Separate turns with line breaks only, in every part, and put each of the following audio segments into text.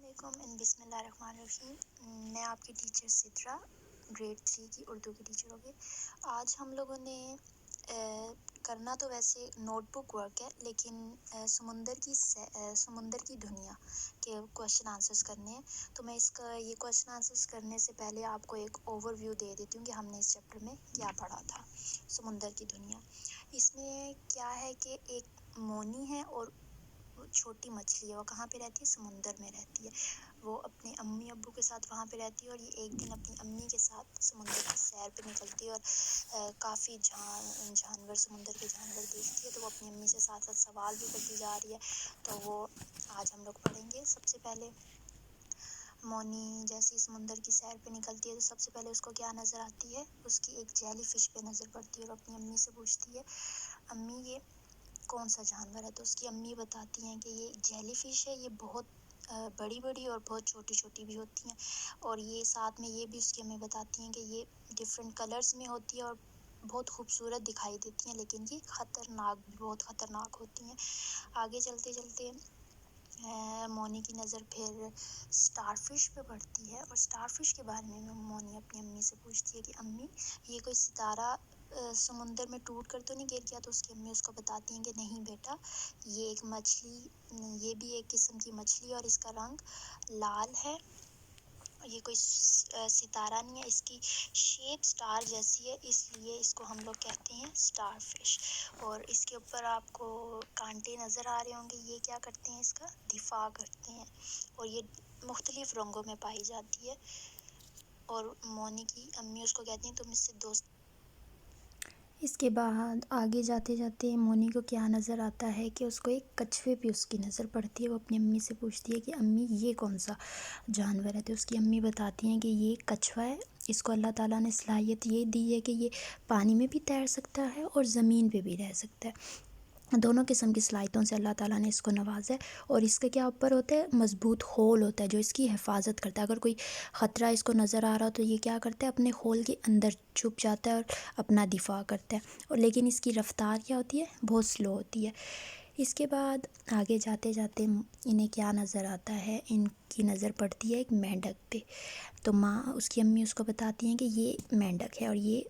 علیکم بسم اللہ الرحمن الرحیم۔ میں آپ کی ٹیچر سدرا، گریڈ 3 کی اردو کی ٹیچر ہوگی۔ آج ہم لوگوں نے کرنا تو ویسے نوٹ بک ورک ہے، لیکن سمندر کی دنیا کے کوشچن آنسرس کرنے ہیں۔ تو میں یہ کوشچن آنسرس کرنے سے پہلے آپ کو ایک اوور ویو دے دیتی ہوں کہ ہم نے اس چیپٹر میں کیا پڑھا تھا۔ سمندر کی دنیا، اس میں کیا ہے کہ ایک مونی ہے اور چھوٹی مچھلی ہے۔ وہ کہاں پہ رہتی ہے؟ سمندر میں رہتی ہے۔ وہ اپنے امی ابو کے ساتھ وہاں پہ رہتی ہے، اور یہ ایک دن اپنی امی کے ساتھ سمندر کی سیر پہ نکلتی ہے، اور کافی جانور، سمندر کے جانور دیکھتی ہے۔ تو وہ اپنی امی سے ساتھ ساتھ سوال بھی کرتی جا رہی ہے، تو وہ آج ہم لوگ پڑھیں گے۔ سب سے پہلے مونی جیسے سمندر کی سیر پہ نکلتی ہے تو سب سے پہلے اس کو کیا نظر آتی ہے؟ اس کی ایک جیلی فش پہ نظر پڑتی ہے، اور اپنی امی سے پوچھتی ہے، امی یہ کون سا جانور ہے؟ تو اس کی امی بتاتی ہیں کہ یہ جیلی فش ہے، یہ بہت بڑی بڑی اور بہت چھوٹی چھوٹی بھی ہوتی ہیں، اور یہ ساتھ میں یہ بھی اس کی امی بتاتی ہیں کہ یہ ڈفرینٹ کلرز میں ہوتی ہے اور بہت خوبصورت دکھائی دیتی ہیں، لیکن یہ خطرناک بھی بہت خطرناک ہوتی ہیں۔ آگے چلتے چلتے مونی کی نظر پھر اسٹار فش پہ پڑتی ہے، اور اسٹار فش کے بارے میں مونی اپنی امی سے پوچھتی ہے کہ امی یہ کوئی ستارہ سمندر میں ٹوٹ کر تو نہیں گر گیا؟ تو اس کی امی اس کو بتاتی ہیں کہ نہیں بیٹا، یہ ایک مچھلی، یہ بھی ایک قسم کی مچھلی، اور اس کا رنگ لال ہے، یہ کوئی ستارہ نہیں ہے، اس کی شیپ سٹار جیسی ہے، اس لیے اس کو ہم لوگ کہتے ہیں سٹار فش۔ اور اس کے اوپر آپ کو کانٹے نظر آ رہے ہوں گے، یہ کیا کرتے ہیں؟ اس کا دفاع کرتے ہیں، اور یہ مختلف رنگوں میں پائی جاتی ہے۔ اور مونی کی امی اس کو کہتی ہیں تم اس سے دوست۔ اس کے بعد آگے جاتے جاتے مونی کو کیا نظر آتا ہے کہ اس کو ایک کچھوے پہ اس کی نظر پڑتی ہے۔ وہ اپنی امی سے پوچھتی ہے کہ امی یہ کون سا جانور ہے؟ تو اس کی امی بتاتی ہیں کہ یہ کچھوا ہے، اس کو اللہ تعالیٰ نے صلاحیت یہ دی ہے کہ یہ پانی میں بھی تیر سکتا ہے اور زمین پہ بھی رہ سکتا ہے، دونوں قسم کی صلاحیتوں سے اللہ تعالیٰ نے اس کو نوازا ہے۔ اور اس کا کیا اوپر ہوتا ہے؟ مضبوط خول ہوتا ہے جو اس کی حفاظت کرتا ہے۔ اگر کوئی خطرہ اس کو نظر آ رہا ہو تو یہ کیا کرتا ہے؟ اپنے خول کے اندر چھپ جاتا ہے اور اپنا دفاع کرتا ہے، اور لیکن اس کی رفتار کیا ہوتی ہے؟ بہت سلو ہوتی ہے۔ اس کے بعد آگے جاتے جاتے انہیں کیا نظر آتا ہے؟ ان کی نظر پڑتی ہے ایک مینڈک پہ۔ تو اس کی امی اس کو بتاتی ہیں کہ یہ مینڈک ہے اور یہ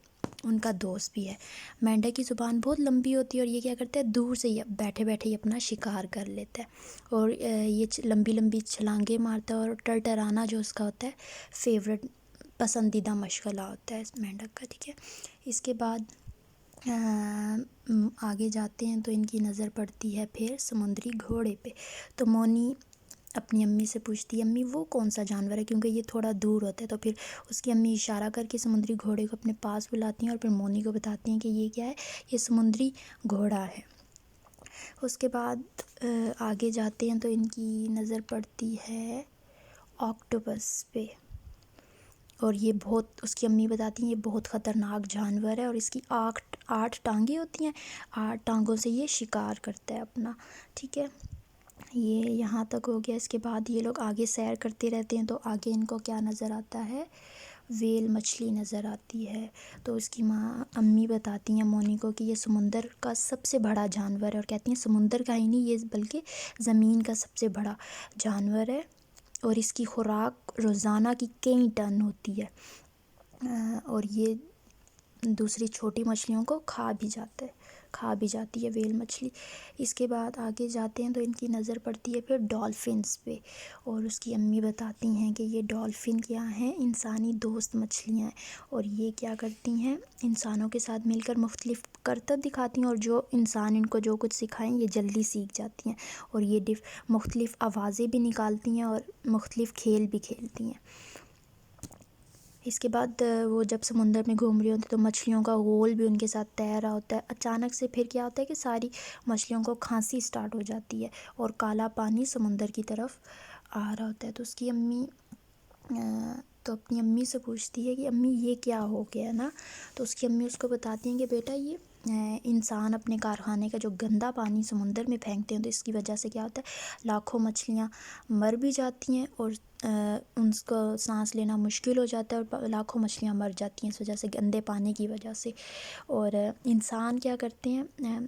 ان کا دوست بھی ہے۔ مینڈک کی زبان بہت لمبی ہوتی ہے، اور یہ کیا کرتا ہے؟ دور سے ہی بیٹھے بیٹھے ہی اپنا شکار کر لیتا ہے، اور یہ لمبی لمبی چھلانگیں مارتا ہے، اور ٹرٹرانا جو اس کا ہوتا ہے فیوریٹ پسندیدہ مشغلہ ہوتا ہے اس مینڈک کا، ٹھیک ہے۔ اس کے بعد آگے جاتے ہیں تو ان کی نظر پڑتی ہے پھر سمندری گھوڑے پہ۔ تو مونی اپنی امی سے پوچھتی ہے امی وہ کون سا جانور ہے، کیونکہ یہ تھوڑا دور ہوتا ہے۔ تو پھر اس کی امی اشارہ کر کے سمندری گھوڑے کو اپنے پاس بلاتی ہیں، اور پھر مونی کو بتاتی ہیں کہ یہ کیا ہے؟ یہ سمندری گھوڑا ہے۔ اس کے بعد آگے جاتے ہیں تو ان کی نظر پڑتی ہے آکٹوپس پہ، اور یہ بہت، اس کی امی بتاتی ہیں یہ بہت خطرناک جانور ہے، اور اس کی 8 ٹانگیں ہوتی ہیں، 8 ٹانگوں سے یہ شکار کرتا ہے اپنا، ٹھیک ہے۔ یہ یہاں تک ہو گیا۔ اس کے بعد یہ لوگ آگے سیر کرتے رہتے ہیں، تو آگے ان کو کیا نظر آتا ہے؟ ویل مچھلی نظر آتی ہے۔ تو اس کی امی بتاتی ہیں مونی کو کہ یہ سمندر کا سب سے بڑا جانور ہے، اور کہتی ہیں سمندر کا ہی نہیں یہ بلکہ زمین کا سب سے بڑا جانور ہے، اور اس کی خوراک روزانہ کی کئی ٹن ہوتی ہے، اور یہ دوسری چھوٹی مچھلیوں کو کھا بھی جاتی ہے ویل مچھلی۔ اس کے بعد آگے جاتے ہیں تو ان کی نظر پڑتی ہے پھر ڈولفنس پہ، اور اس کی امی بتاتی ہیں کہ یہ ڈولفن کیا ہیں؟ انسانی دوست مچھلیاں ہیں، اور یہ کیا کرتی ہیں؟ انسانوں کے ساتھ مل کر مختلف کرتب دکھاتی ہیں، اور جو انسان ان کو جو کچھ سکھائیں یہ جلدی سیکھ جاتی ہیں، اور یہ مختلف آوازیں بھی نکالتی ہیں اور مختلف کھیل بھی کھیلتی ہیں۔ اس کے بعد وہ جب سمندر میں گھوم رہی ہوتی تو مچھلیوں کا غول بھی ان کے ساتھ تیر رہا ہوتا ہے۔ اچانک سے پھر کیا ہوتا ہے کہ ساری مچھلیوں کو کھانسی سٹارٹ ہو جاتی ہے، اور کالا پانی سمندر کی طرف آ رہا ہوتا ہے۔ تو اس کی امی اپنی امی سے پوچھتی ہے کہ امی یہ کیا ہو گیا نا؟ تو اس کی امی اس کو بتاتی ہیں کہ بیٹا یہ انسان اپنے کارخانے کا جو گندا پانی سمندر میں پھینکتے ہیں، تو اس کی وجہ سے کیا ہوتا ہے؟ لاکھوں مچھلیاں مر بھی جاتی ہیں، اور ان کو سانس لینا مشکل ہو جاتا ہے، اور لاکھوں مچھلیاں مر جاتی ہیں اس وجہ سے، گندے پانی کی وجہ سے۔ اور انسان کیا کرتے ہیں؟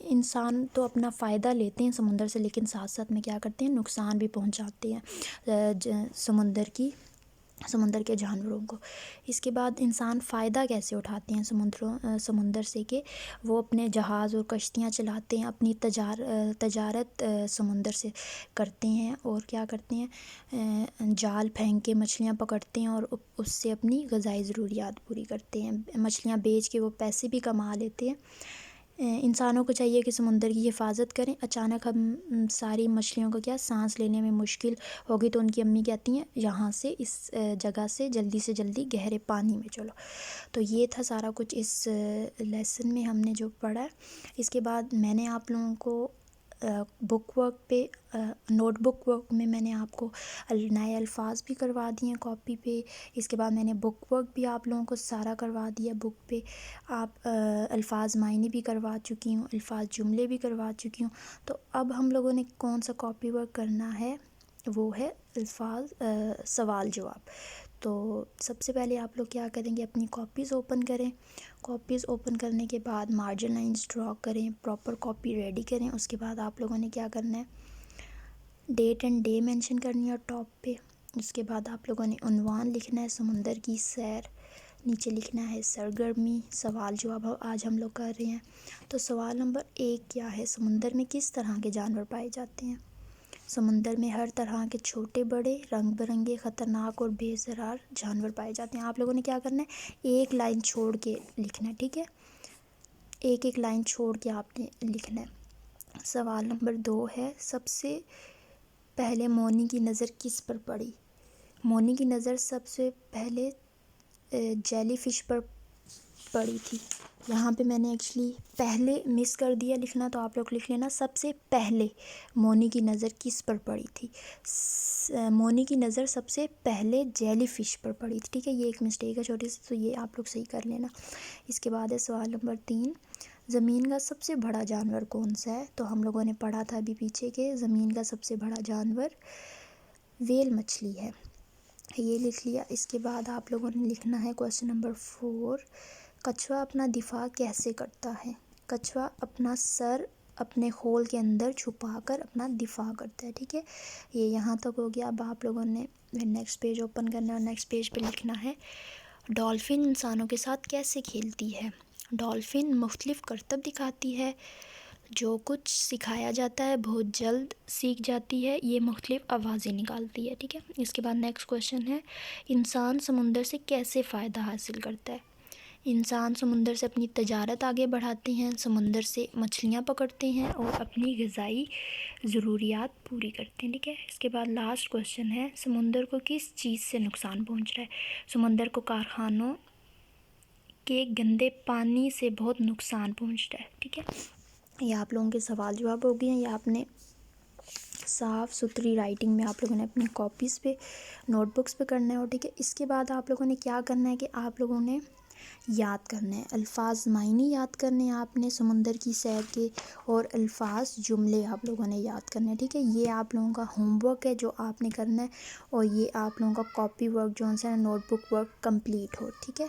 انسان تو اپنا فائدہ لیتے ہیں سمندر سے، لیکن ساتھ ساتھ میں کیا کرتے ہیں، نقصان بھی پہنچاتے ہیں سمندر کے جانوروں کو۔ اس کے بعد انسان فائدہ کیسے اٹھاتے ہیں سمندر سے، کہ وہ اپنے جہاز اور کشتیاں چلاتے ہیں، اپنی تجارت سمندر سے کرتے ہیں، اور کیا کرتے ہیں، جال پھینک کے مچھلیاں پکڑتے ہیں اور اس سے اپنی غذائی ضروریات پوری کرتے ہیں، مچھلیاں بیچ کے وہ پیسے بھی کما لیتے ہیں۔ انسانوں کو چاہیے کہ سمندر کی حفاظت کریں۔ اچانک ہم ساری مچھلیوں کو سانس لینے میں مشکل ہوگی تو ان کی امی کہتی ہیں یہاں سے، اس جگہ سے جلدی گہرے پانی میں چلو۔ تو یہ تھا سارا کچھ اس لیسن میں ہم نے جو پڑھا ہے۔ اس کے بعد میں نے آپ لوگوں کو بک ورک پہ، نوٹ بک ورک میں نے آپ کو نئے الفاظ بھی کروا دیے ہیں کاپی پہ۔ اس کے بعد میں نے بک ورک بھی آپ لوگوں کو سارا کروا دیا بک پہ۔ آپ الفاظ معنی بھی کروا چکی ہوں، الفاظ جملے بھی کروا چکی ہوں۔ تو اب ہم لوگوں نے کون سا کاپی ورک کرنا ہے، وہ ہے الفاظ سوال جواب۔ تو سب سے پہلے آپ لوگ کیا کریں گے، اپنی کاپیز اوپن کریں۔ کاپیز اوپن کرنے کے بعد مارجن لائنز ڈرا کریں، پراپر کاپی ریڈی کریں۔ اس کے بعد آپ لوگوں نے کیا کرنا ہے، ڈیٹ اینڈ ڈے مینشن کرنی ہے ٹاپ پہ۔ اس کے بعد آپ لوگوں نے عنوان لکھنا ہے سمندر کی سیر، نیچے لکھنا ہے سرگرمی، سوال جواب آج ہم لوگ کر رہے ہیں۔ تو سوال نمبر 1 کیا ہے، سمندر میں کس طرح کے جانور پائے جاتے ہیں؟ سمندر میں ہر طرح کے چھوٹے بڑے، رنگ برنگے، خطرناک اور بے قرار جانور پائے جاتے ہیں۔ آپ لوگوں نے کیا کرنا ہے، ایک لائن چھوڑ کے لکھنا ہے، ٹھیک ہے، ایک لائن چھوڑ کے آپ نے لکھنا ہے۔ سوال نمبر 2 ہے، سب سے پہلے مونی کی نظر کس پر پڑی؟ مونی کی نظر سب سے پہلے جیلی فش پر پڑی تھی۔ یہاں پہ میں نے ایکچولی پہلے مس کر دیا لکھنا، تو آپ لوگ لکھ لینا سب سے پہلے مونی کی نظر کس پر پڑی تھی۔ مونی کی نظر سب سے پہلے جیلی فش پر پڑی تھی، ٹھیک ہے، یہ ایک مسٹیک ہے چھوٹی سی، تو یہ آپ لوگ صحیح کر لینا۔ اس کے بعد ہے سوال نمبر 3، زمین کا سب سے بڑا جانور کون سا ہے؟ تو ہم لوگوں نے پڑھا تھا ابھی پیچھے کہ زمین کا سب سے بڑا جانور ویل مچھلی ہے، یہ لکھ لیا۔ اس کے بعد آپ لوگوں نے لکھنا ہے کویسچن نمبر 4، کچھوا اپنا دفاع کیسے کرتا ہے؟ کچھوا اپنا سر اپنے خول کے اندر چھپا کر اپنا دفاع کرتا ہے، ٹھیک ہے، یہ یہاں تک ہو گیا۔ اب آپ لوگوں نے نیکسٹ پیج اوپن کرنا ہے اور نیکسٹ پیج پہ لکھنا ہے ڈولفن انسانوں کے ساتھ کیسے کھیلتی ہے؟ ڈولفن مختلف کرتب دکھاتی ہے، جو کچھ سکھایا جاتا ہے بہت جلد سیکھ جاتی ہے، یہ مختلف آوازیں نکالتی ہے، ٹھیک ہے۔ اس کے بعد نیکسٹ کویسچن ہے، انسان سمندر سے کیسے فائدہ حاصل کرتا ہے؟ انسان سمندر سے اپنی تجارت آگے بڑھاتے ہیں، سمندر سے مچھلیاں پکڑتے ہیں اور اپنی غذائی ضروریات پوری کرتے ہیں، ٹھیک ہے۔ اس کے بعد لاسٹ کویسچن ہے، سمندر کو کس چیز سے نقصان پہنچ رہا ہے؟ سمندر کو کارخانوں کے گندے پانی سے بہت نقصان پہنچ رہا ہے، ٹھیک ہے۔ یہ آپ لوگوں کے سوال جواب ہو گئے ہیں، یہ آپ نے صاف ستھری رائٹنگ میں آپ لوگوں نے اپنی کاپیز پہ، نوٹ بکس پہ کرنا ہے، اور ٹھیک ہے۔ اس کے بعد آپ لوگوں نے کیا کرنا ہے کہ آپ لوگوں نے یاد کرنا ہے، الفاظ معنی یاد کرنے ہیں آپ نے سمندر کی سیر کے، اور الفاظ جملے آپ لوگوں نے یاد کرنے ہیں، ٹھیک ہے۔ یہ آپ لوگوں کا ہوم ورک ہے جو آپ نے کرنا ہے، اور یہ آپ لوگوں کا کاپی ورک جو ہے نوٹ بک ورک کمپلیٹ ہو، ٹھیک ہے۔